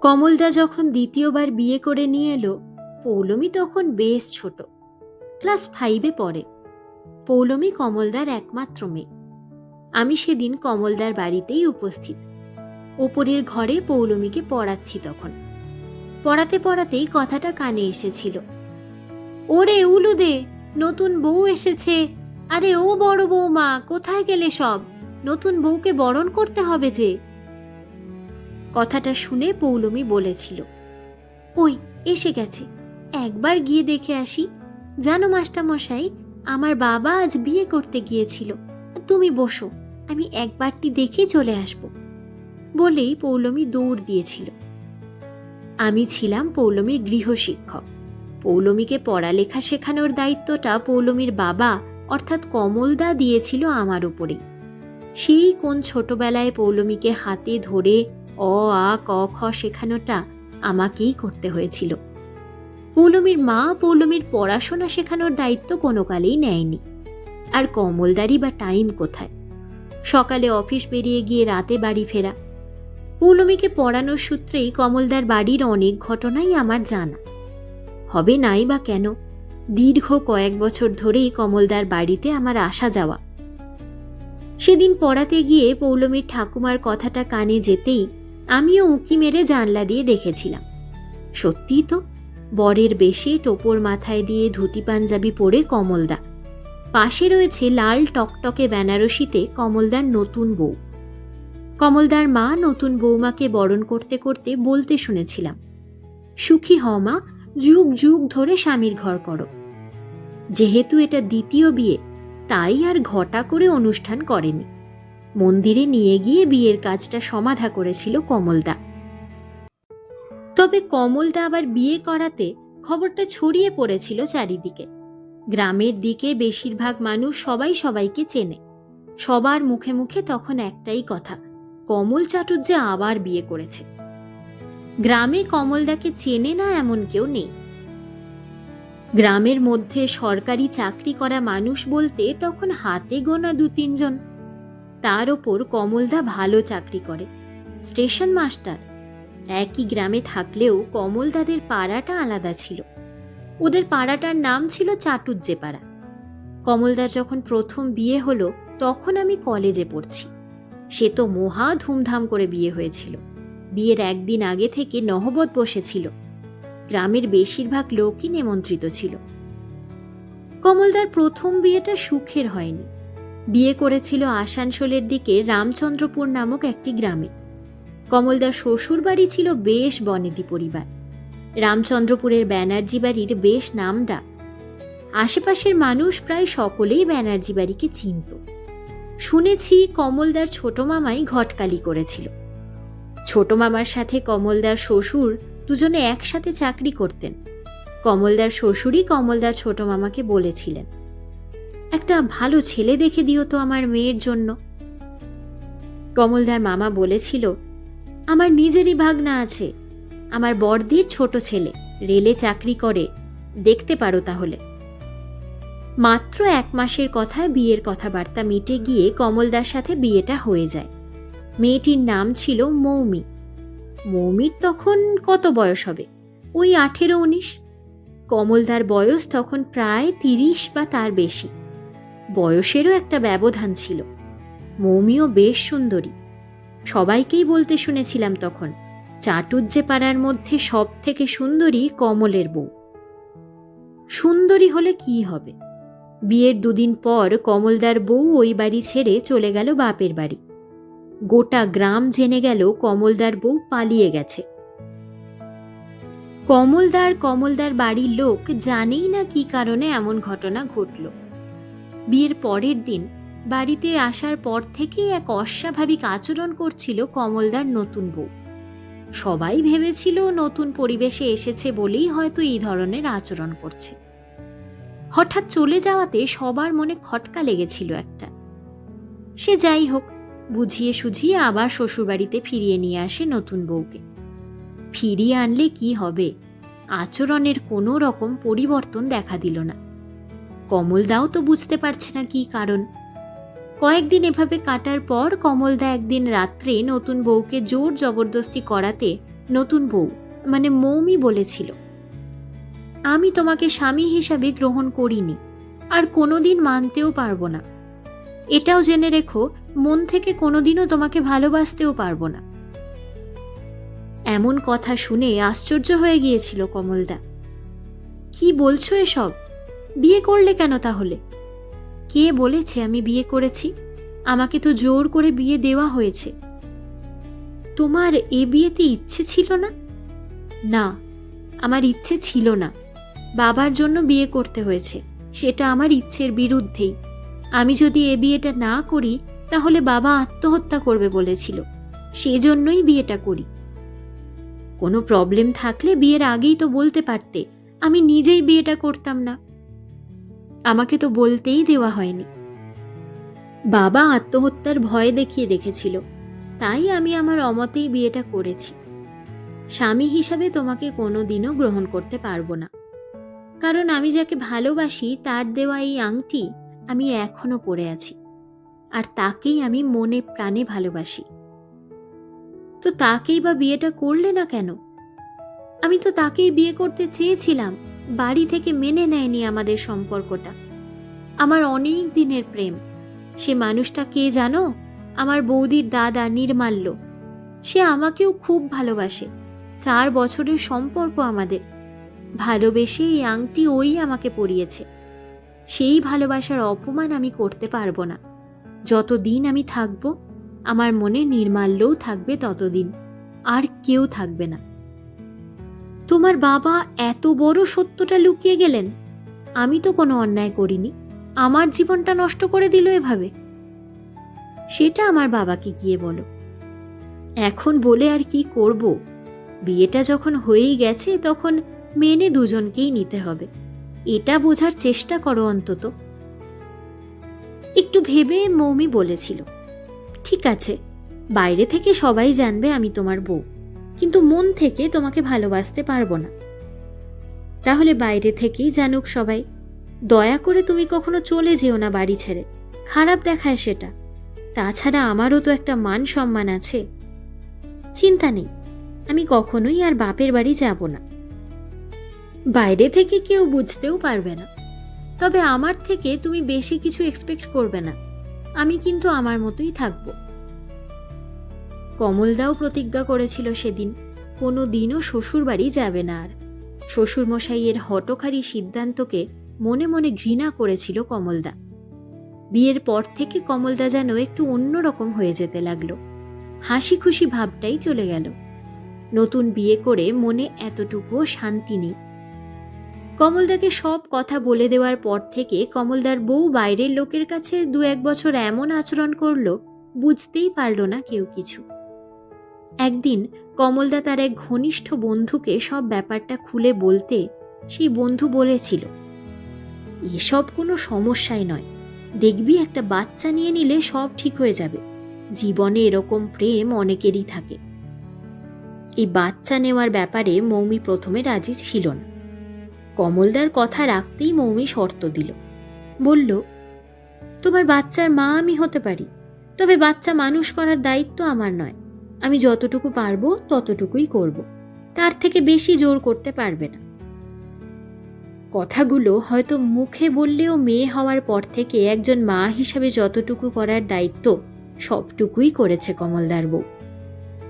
কমলদা যখন দ্বিতীয়বার বিয়ে করে নিয়ে এলো, পৌলমী তখন বেশ ছোট, ক্লাস 5-এ পড়ে। পৌলমী কমলদার একমাত্র মেয়ে। আমি সেদিন কমলদার বাড়িতেই উপস্থিত। ওপরের ঘরে পৌলমীকে পড়াচ্ছি। তখন পড়াতে পড়াতেই কথাটা কানে এসেছিল, ওরে উলুদে, নতুন বউ এসেছে। আরে ও বড় বৌমা, কোথায় গেলে সব? নতুন বউকে বরণ করতে হবে যে। কথাটা শুনে পৌলমী বলেছিল, ওই এসে গেছে, একবার গিয়ে দেখে আসি। জানো মাস্টারমশাই, আমার বাবা আজ বিয়ে করতে গিয়েছিল, তুমি বসো, আমি একবারটি দেখে চলে আসব। বলেই পৌলমী দৌড় দিয়েছিল। আমি ছিলাম পৌলমীর গৃহশিক্ষক। পৌলমীকে পড়ালেখা শেখানোর দায়িত্বটা পৌলমীর বাবা অর্থাৎ কমলদা দিয়েছিল আমার উপরেই। সেই কোন ছোটবেলায় পৌলমীকে হাতে ধরে অ আ ক খ শেখানোটা আমাকেই করতে হয়েছিল। পৌলমীর মা পৌলমীর পড়াশোনা শেখানোর দায়িত্ব কোনো কালেই নেয়নি। আর কমলদারই বা টাইম কোথায়? সকালে অফিস বেরিয়ে গিয়ে রাতে বাড়ি ফেরা। পৌলমীকে পড়ানোর সূত্রেই কমলদার বাড়ির অনেক ঘটনাই আমার জানা। হবে নাই বা কেন, দীর্ঘ কয়েক বছর ধরেই কমলদার বাড়িতে আমার আসা যাওয়া। সেদিন পড়াতে গিয়ে পৌলমীর ঠাকুমার কথাটা কানে যেতেই আমিও উঁকি মেরে জানলা দিয়ে দেখেছিলাম। সত্যিই তো, বরের বেশে টোপর মাথায় দিয়ে ধুতি পাঞ্জাবি পরে কমলদা, পাশে রয়েছে লাল টকটকে বেনারসিতে কমলদার নতুন বউ। কমলদার মা নতুন বৌমাকে বরণ করতে করতে বলতে শুনেছিলাম, সুখী হও মা, যুগ যুগ ধরে স্বামীর ঘর করো। যেহেতু এটা দ্বিতীয় বিয়ে, তাই আর ঘটা করে অনুষ্ঠান করেনি। মন্দিরে নিয়ে গিয়ে বিয়ের কাজটা সমাধা করেছিল কমলদা। তবে কমলদা আবার বিয়ে করাতে খবরটা ছড়িয়ে পড়েছিল চারিদিকে। গ্রামের দিকে বেশিরভাগ মানুষ সবাই সবাইকে চেনে। সবার মুখে মুখে তখন একটাই কথা, কমল চাটুর্যে আবার বিয়ে করেছে। গ্রামে কমলদাকে চেনে না এমন কেউ নেই। গ্রামের মধ্যে সরকারি চাকরি করা মানুষ বলতে তখন হাতে গোনা 2-3 জন। তার ওপর কমলদা ভালো চাকরি করে, স্টেশন মাস্টার। একই গ্রামে থাকলেও কমলদাদের পাড়াটা আলাদা ছিল। ওদের পাড়াটার নাম ছিল চাটুজ্জে পাড়া। কমলদার যখন প্রথম বিয়ে হলো তখন আমি কলেজে পড়ছি। সে তো মহা ধুমধাম করে বিয়ে হয়েছিল। বিয়ের একদিন আগে থেকে নহবত বসেছিল। গ্রামের বেশিরভাগ লোকই নিমন্ত্রিত ছিল। কমলদার প্রথম বিয়েটা সুখের হয়নি। বিয়ে করেছিল আসানসোলের দিকে রামচন্দ্রপুর নামক একটি গ্রামে। কমলদার শ্বশুর বাড়ি ছিল বেশ বনেদি পরিবার। রামচন্দ্রপুরের ব্যানার্জি বাড়ির বেশ নামডাক। আশেপাশের মানুষ প্রায় সকলেই ব্যানার্জি বাড়িকে চিনত। শুনেছি কমলদার ছোট মামাই ঘটকালি করেছিল। ছোট মামার সাথে কমলদার শ্বশুর দুজনে একসাথে চাকরি করতেন। কমলদার শ্বশুরই কমলদার ছোট মামাকে বলেছিলেন, একটা ভালো ছেলে দেখে দিও তো আমার মেয়ের জন্য। কমলদার মামা বলেছিল, আমার নিজেরই ভাগনা আছে, আমার বড়দির ছোট ছেলে, রেলে চাকরি করে, দেখতে পারো তাহলে। মাত্র 1 মাসের কথায় বিয়ের কথাবার্তা মিটে গিয়ে কমলদার সাথে বিয়েটা হয়ে যায়। মেয়েটির নাম ছিল মৌমি। মৌমির তখন কত বয়স হবে? ওই 18-19। কমলদার বয়স তখন প্রায় 30 বা তার বেশি। বয়সেরও একটা ব্যবধান ছিল। মৌমিও বেশ সুন্দরী। সবাইকেই বলতে শুনেছিলাম তখন, চাটুজ্জে পাড়ার মধ্যে সব থেকে সুন্দরী কমলের বউ। সুন্দরী হলে কি হবে? বিয়ের 2 দিন পর কমলদার বউ ওই বাড়ি ছেড়ে চলে গেল বাপের বাড়ি। গোটা গ্রাম জেনে গেল কমলদার বউ পালিয়ে গেছে। কমলদার বাড়ির লোক জানেই না কি কারণে এমন ঘটনা ঘটল। বিয়ের পরের দিন বাড়িতে আসার পর থেকেই এক অস্বাভাবিক আচরণ করছিল কমলদার নতুন বউ। সবাই ভেবেছিল নতুন পরিবেশে এসেছে বলেই হয়তো এই ধরনের আচরণ করছে। হঠাৎ চলে যাওয়াতে সবার মনে খটকা লেগেছিল একটা। সে যাই হোক, বুঝিয়ে সুঝিয়ে আবার শ্বশুরবাড়িতে ফিরিয়ে নিয়ে আসে নতুন বউকে। ফিরিয়ে আনলে কি হবে? আচরণের কোনো রকম পরিবর্তন দেখা দিল না। কমলদাও তো বুঝতে পারছে না কি কারণ। কয়েকদিন এভাবে কাটার পর কমলদা একদিন রাত্রে নতুন বউকে জোর জবরদস্তি করাতে নতুন বউ মানে মৌমি বলেছিল, আমি তোমাকে স্বামী হিসাবে গ্রহণ করিনি, আর কোনোদিন মানতেও পারবো না। এটাও জেনে রেখো, মন থেকে কোনোদিনও তোমাকে ভালোবাসতেও পারবো না। এমন কথা শুনে আশ্চর্য হয়ে গিয়েছিল কমলদা। কি বলছো এসব? বিয়ে করলে কেন তাহলে? কে বলেছে আমি বিয়ে করেছি? আমাকে তো জোর করে বিয়ে দেওয়া হয়েছে। তোমার এ বিয়েতে ইচ্ছে ছিল না? না, আমার ইচ্ছে ছিল না। বাবার জন্য বিয়ে করতে হয়েছে, সেটা আমার ইচ্ছের বিরুদ্ধেই। আমি যদি এ বিয়েটা না করি তাহলে বাবা আত্মহত্যা করবে বলেছিল, সেজন্যই বিয়েটা করি। কোনো প্রবলেম থাকলে বিয়ের আগেই তো বলতে পারতে, আমি নিজেই বিয়েটা করতাম না। আমাকে তো বলতেই দেওয়া হয়নি। বাবা আত্মহত্যার ভয় দেখিয়ে রেখেছিল, তাই আমি আমার অমতেই বিয়েটা করেছি। স্বামী হিসাবে তোমাকে কোনোদিনও গ্রহণ করতে পারবো না, কারণ আমি যাকে ভালোবাসি তার দেওয়া এই আংটি আমি এখনো পরে আছি, আর তাকেই আমি মনে প্রাণে ভালোবাসি। তো তাকেই বা বিয়েটা করলে না কেন? আমি তো তাকেই বিয়ে করতে চেয়েছিলাম, বাড়ি থেকে মেনে নেয়নি আমাদের সম্পর্কটা। আমার অনেক দিনের প্রেম। সে মানুষটা কে জানো? আমার বৌদির দাদা নির্মাল্য। সে আমাকেও খুব ভালোবাসে। 4 বছরের সম্পর্ক আমাদের। ভালোবেসে এই আংটি ওই আমাকে পরিয়েছে। সেই ভালোবাসার অপমান আমি করতে পারবো না। যতদিন আমি থাকবো, আমার মনে নির্মাল্যও থাকবে ততদিন, আর কেউ থাকবে না। তোমার বাবা এত বড় সত্যটা লুকিয়ে গেলেন? আমি তো কোনো অন্যায় করিনি, আমার জীবনটা নষ্ট করে দিল এভাবে। সেটা আমার বাবাকে গিয়ে বলো। এখন বলে আর কি করব? বিয়েটা যখন হয়েই গেছে তখন মেনে দুজনকেই নিতে হবে, এটা বোঝার চেষ্টা করো অন্তত। একটু ভেবে মৌমি বলেছিল, ঠিক আছে, বাইরে থেকে সবাই জানবে আমি তোমার বউ, কিন্তু মন থেকে তোমাকে ভালোবাসতে পারবো না। তাহলে বাইরে থেকেই জানুক সবাই। দয়া করে তুমি কখনো চলে যেও না বাড়ি ছেড়ে, খারাপ দেখায় সেটা। তাছাড়া আমারও তো একটা মান সম্মান আছে। চিন্তা নেই, আমি কখনোই আর বাপের বাড়ি যাব না। বাইরে থেকে কেউ বুঝতেও পারবে না। তবে আমার থেকে তুমি বেশি কিছু এক্সপেক্ট করবে না, আমি কিন্তু আমার মতোই থাকবো। কমলদাও প্রতিজ্ঞা করেছিল সেদিন কোনো দিনও শ্বশুর বাড়ি যাবে না আর। শ্বশুরমশাইয়ের হঠকারী সিদ্ধান্তকে মনে মনে ঘৃণা করেছিল কমলদা। বিয়ের পর থেকে কমলদা যেন একটু অন্যরকম হয়ে যেতে লাগলো। হাসি খুশি ভাবটাই চলে গেল। নতুন বিয়ে করে মনে এতটুকুও শান্তি নেই। কমলদাকে সব কথা বলে দেওয়ার পর থেকে কমলদার বউ বাইরের লোকের কাছে 2-1 বছর এমন আচরণ করলো, বুঝতেই পারল না কেউ কিছু। একদিন কমলদা তার এক ঘনিষ্ঠ বন্ধুকে সব ব্যাপারটা খুলে বলতে সেই বন্ধু বলেছিল, এসব কোনো সমস্যাই নয়, দেখবি একটা বাচ্চা নিয়ে নিলে সব ঠিক হয়ে যাবে। জীবনে এরকম প্রেম অনেকেরই থাকে। এই বাচ্চা নেওয়ার ব্যাপারে মৌমি প্রথমে রাজি ছিল না। কমলদার কথা রাখতেই মৌমি শর্ত দিল। বলল, তোমার বাচ্চার মা আমি হতে পারি, তবে বাচ্চা মানুষ করার দায়িত্ব আমার নয়। আমি যতটুকু পারবো ততটুকুই করব, তার থেকে বেশি জোর করতে পারবে না। কথাগুলো হয়তো মুখে বললেও মেয়ে হওয়ার পর থেকে একজন মা হিসাবে যতটুকু করার দায়িত্ব সবটুকুই করেছে কমলদার বউ।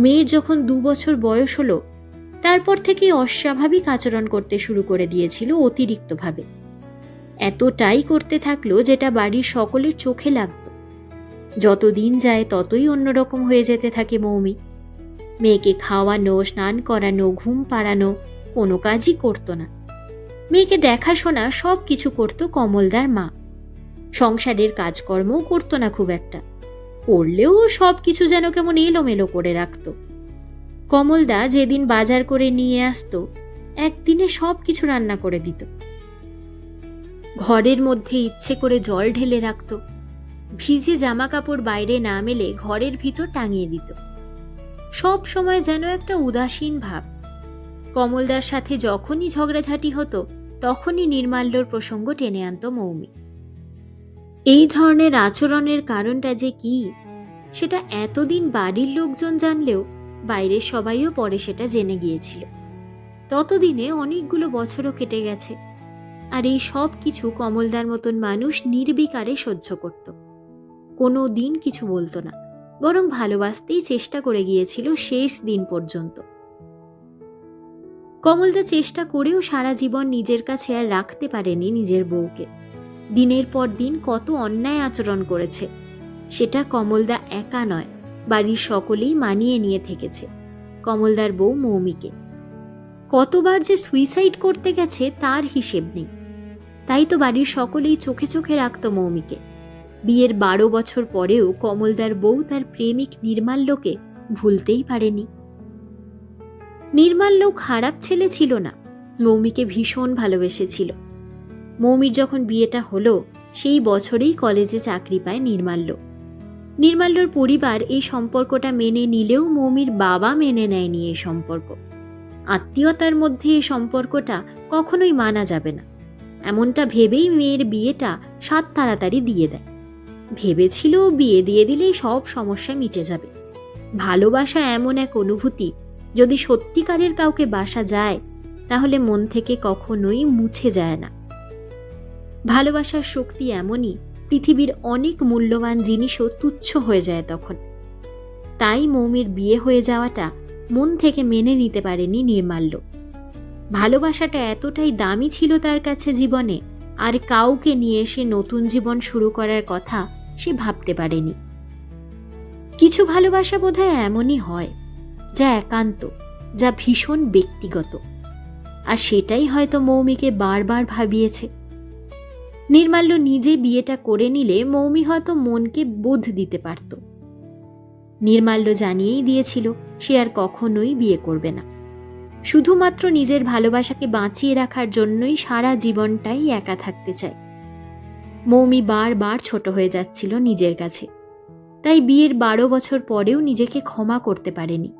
মেয়ের যখন 2 বছর বয়স হলো, তারপর থেকে অস্বাভাবিক আচরণ করতে শুরু করে দিয়েছিল অতিরিক্তভাবে। এতটাই করতে থাকলো যেটা বাড়ির সকলের চোখে লাগতো। যতদিন যায় ততই অন্যরকম হয়ে যেতে থাকে মৌমি। মেয়েকে খাওয়ানো, স্নান করানো, ঘুম পাড়ানো কোনো কাজই করতো না। মেয়েকে দেখাশোনা সব কিছু করতো কমলদার মা। সংসারের কাজকর্মও করতো না খুব একটা, করলেও সব কিছু যেন কেমন এলোমেলো করে রাখত। কমলদা যেদিন বাজার করে নিয়ে আসতো, একদিনে সব কিছু রান্না করে দিত। ঘরের মধ্যে ইচ্ছে করে জল ঢেলে রাখত। ভিজে জামা কাপড় বাইরে না মেলে ঘরের ভিতর টাঙিয়ে দিত। সব সময় যেন একটা উদাসীন ভাব। কমলদার সাথে যখনই ঝগড়াঝাটি হতো তখনই নির্মাল্যর প্রসঙ্গ টেনে আনত মৌমি। এই ধরনের আচরণের কারণটা যে কি, সেটা এতদিন বাড়ির লোকজন জানলেও বাইরের সবাইও পরে সেটা জেনে গিয়েছিল। ততদিনে অনেকগুলো বছরও কেটে গেছে, আর এই সব কিছু কমলদার মতন মানুষ নির্বিকারে সহ্য করত। কোনো দিন কিছু বলতো না, বরং ভালোবাসতেই চেষ্টা করে গিয়েছিল শেষ দিন পর্যন্ত। কমলদা চেষ্টা করেও সারা জীবন নিজের কাছে আর রাখতে পারেনি নিজের বউকে। দিনের পর দিন কত অন্যায় আচরণ করেছে, সেটা কমলদা একা নয়, বাড়ির সকলেই মানিয়ে নিয়ে থেকেছে। কমলদার বউ মৌমিকে কতবার যে সুইসাইড করতে গেছে তার হিসেব নেই। তাই তো বাড়ির সকলেই চোখে চোখে রাখত মৌমিকে। বিয়ের 12 বছর পরেও কমলদার বউ তার প্রেমিক নির্মাল্যকে ভুলতেই পারেনি। নির্মাল্য খারাপ ছেলে ছিল না, মৌমিকে ভীষণ ভালোবেসেছিল। মৌমির যখন বিয়েটা হলো সেই বছরেই কলেজে চাকরি পায় নির্মাল্য। নির্মাল্যর পরিবার এই সম্পর্কটা মেনে নিলেও মৌমির বাবা মেনে নেয়নি এই সম্পর্ক। আত্মীয়তার মধ্যে এই সম্পর্কটা কখনোই মানা যাবে না, এমনটা ভেবেই মেয়ের বিয়েটা সাত তাড়াতাড়ি দিয়ে দেয়। ভেবেছিল বিয়ে দিয়ে দিলেই সব সমস্যা মিটে যাবে। ভালোবাসা এমন এক অনুভূতি, যদি সত্যিকারের কাউকে বাসা যায় তাহলে মন থেকে কখনোই মুছে যায় না। ভালোবাসার শক্তি এমনই, পৃথিবীর অনেক মূল্যবান জিনিসও তুচ্ছ হয়ে যায় তখন। তাই মৌমির বিয়ে হয়ে যাওয়াটা মন থেকে মেনে নিতে পারেনি নির্মাল্য। ভালোবাসাটা এতটাই দামি ছিল তার কাছে জীবনে, আর কাউকে নিয়ে এসে নতুন জীবন শুরু করার কথা সে ভাবতে পারেনি। কিছু ভালোবাসা বোধহয় এমনই হয়, যা একান্ত, যা ভীষণ ব্যক্তিগত, আর সেটাই হয়তো মৌমিকে বারবার ভাবিয়েছে। নির্মাল্য নিজে বিয়েটা করে নিলে মৌমি হয়তো মনকে বোধ দিতে পারত। নির্মাল্য জানিয়েই দিয়েছিল সে আর কখনোই বিয়ে করবে না। শুধুমাত্র নিজের ভালোবাসাকে বাঁচিয়ে রাখার জন্যই সারা জীবনটাই একা থাকতে চায়। মৌমি বারবার ছোট হয়ে যাচ্ছিল নিজের কাছে, তাই বিয়ের 12 বছর পরেও নিজেকে ক্ষমা করতে পারেনি।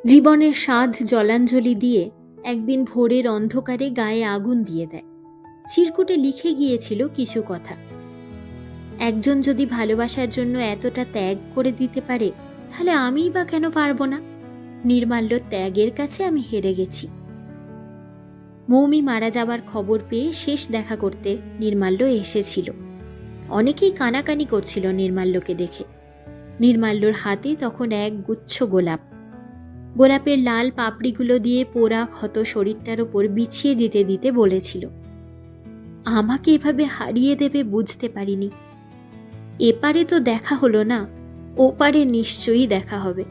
জীবনের স্বাদ জলাঞ্জলি দিয়ে একদিন ভোরের অন্ধকারে গায়ে আগুন দিয়ে দেয়। চিরকুটে লিখে গিয়েছিল কিছু কথা। একজন যদি ভালোবাসার জন্য এতটা ত্যাগ করে দিতে পারে, তাহলে আমিই বা কেন পারবো না? নির্মাল্যর ত্যাগের কাছে আমি হেরে গেছি। মৌমি মারা যাবার খবর পেয়ে শেষ দেখা করতে নির্মাল্য এসেছিল। অনেকেই কানাকানি করছিল নির্মাল্যকে দেখে। নির্মাল্যর হাতে তখন এক গুচ্ছ গোলাপ। গোলাপের লাল পাপড়িগুলো দিয়ে পোড়া ক্ষত শরীরটার ওপর বিছিয়ে দিতে দিতে বলেছিল, আমাকে এভাবে হারিয়ে দেবে বুঝতে পারিনি। এপারে তো দেখা হলো না, ওপারে নিশ্চয়ই দেখা হবে।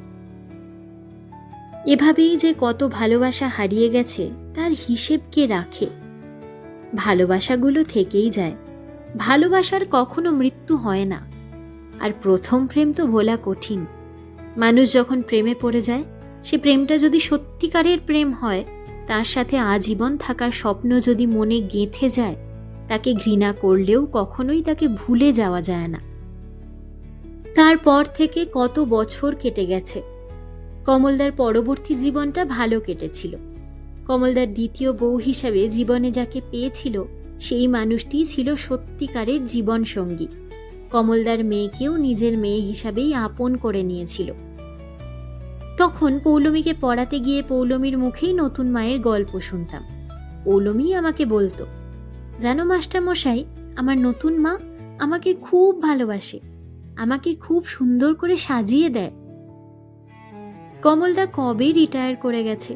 এভাবেই যে কত ভালোবাসা হারিয়ে গেছে তার হিসেব কে রাখে? ভালোবাসাগুলো থেকেই যায়। ভালোবাসার কখনো মৃত্যু হয় না। আর প্রথম প্রেম তো ভোলা কঠিন। মানুষ যখন প্রেমে পড়ে যায়, সে প্রেমটা যদি সত্যিকারের প্রেম হয়, তার সাথে আজীবন থাকার স্বপ্ন যদি মনে গেঁথে যায়, তাকে ঘৃণা করলেও কখনোই তাকে ভুলে যাওয়া যায় না। তারপর থেকে কত বছর কেটে গেছে। কমলদার পরবর্তী জীবনটা ভালো কেটেছিল। কমলদার দ্বিতীয় বউ হিসাবে জীবনে যাকে পেয়েছিল, সেই মানুষটিই ছিল সত্যিকারের জীবন সঙ্গী। কমলদার মেয়েকেও নিজের মেয়ে হিসাবেই আপন করে নিয়েছিল। তখন পৌলমীকে পড়াতে গিয়ে পৌলমীর মুখেই নতুন মায়ের গল্প শুনতাম। পৌলমী আমাকে বলতো, জানো মাস্টারমশাই, আমার নতুন মা আমাকে খুব ভালোবাসে, আমাকে খুব সুন্দর করে সাজিয়ে দেয়। কমলদা কবে রিটায়ার করে গেছে,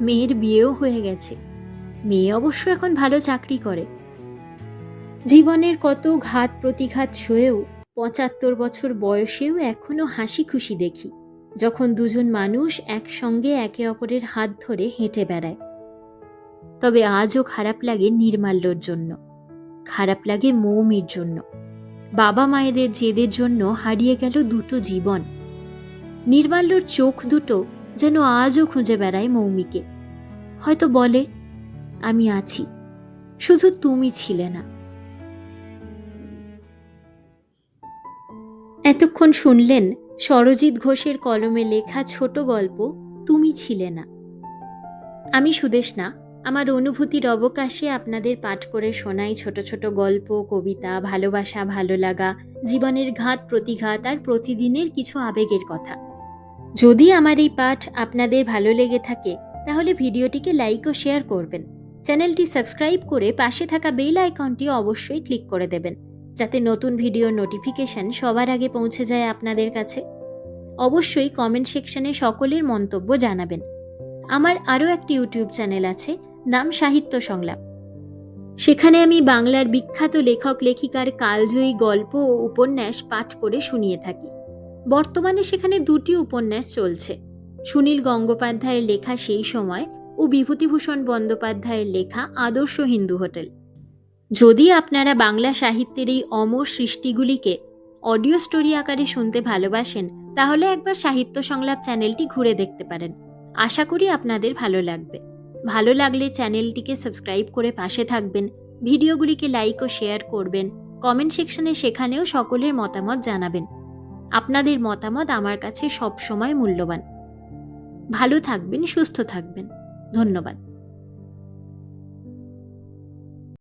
মেয়ের বিয়েও হয়ে গেছে। মেয়ে অবশ্য এখন ভালো চাকরি করে। জীবনের কত ঘাত প্রতিঘাত সয়েও 75 বছর বয়সেও এখনো হাসি খুশি দেখি, যখন দুজন মানুষ একসঙ্গে একে অপরের হাত ধরে হেঁটে বেড়ায়। তবে আজও খারাপ লাগে নির্মাল্যর জন্য, খারাপ লাগে মৌমির জন্য। বাবা মায়েদের জেদের জন্য হারিয়ে গেল দুটো জীবন। নির্মাল্যর চোখ দুটো যেন আজও খুঁজে বেড়ায় মৌমিকে। হয়তো বলে, আমি আছি, শুধু তুমি ছিলে না। এতক্ষণ শুনলেন সরজিৎ ঘোষের কলমে লেখা ছোট গল্প তুমি ছিলে না। আমি সুদেষ্ণা আমার অনুভূতির অবকাশে আপনাদের পাঠ করে শোনাই ছোট ছোট গল্প, কবিতা, ভালোবাসা, ভালো লাগা, জীবনের ঘাত প্রতিঘাত আর প্রতিদিনের কিছু আবেগের কথা। যদি আমার এই পাঠ আপনাদের ভালো লেগে থাকে তাহলে ভিডিওটিকে লাইক ও শেয়ার করবেন। চ্যানেলটি সাবস্ক্রাইব করে পাশে থাকা বেল আইকনটি অবশ্যই ক্লিক করে দেবেন, যাতে নতুন ভিডিওর নোটিফিকেশন সবার আগে পৌঁছে যায় আপনাদের কাছে। অবশ্যই কমেন্ট সেকশনে সকলের মন্তব্য জানাবেন। আমার আরও একটি ইউটিউব চ্যানেল আছে, নাম সাহিত্য সংলাপ। সেখানে আমি বাংলার বিখ্যাত লেখক লেখিকার কালজয়ী গল্প ও উপন্যাস পাঠ করে শুনিয়ে থাকি। বর্তমানে সেখানে 2টি উপন্যাস চলছে, সুনীল গঙ্গোপাধ্যায়ের লেখা সেই সময় ও বিভূতিভূষণ বন্দ্যোপাধ্যায়ের লেখা আদর্শ হিন্দু হোটেল। যদি আপনারা বাংলা সাহিত্যের এই অমর সৃষ্টিগুলিকে অডিও স্টোরি আকারে শুনতে ভালোবাসেন তাহলে একবার সাহিত্য সংলাপ চ্যানেলটি ঘুরে দেখতে পারেন। আশা করি আপনাদের ভালো লাগবে। ভালো লাগলে চ্যানেলটিকে সাবস্ক্রাইব করে পাশে থাকবেন, ভিডিওগুলিকে লাইক ও শেয়ার করবেন, কমেন্ট সেকশনে সেখানেও সকলের মতামত জানাবেন। আপনাদের মতামত আমার কাছে সবসময় মূল্যবান। ভালো থাকবেন, সুস্থ থাকবেন। ধন্যবাদ।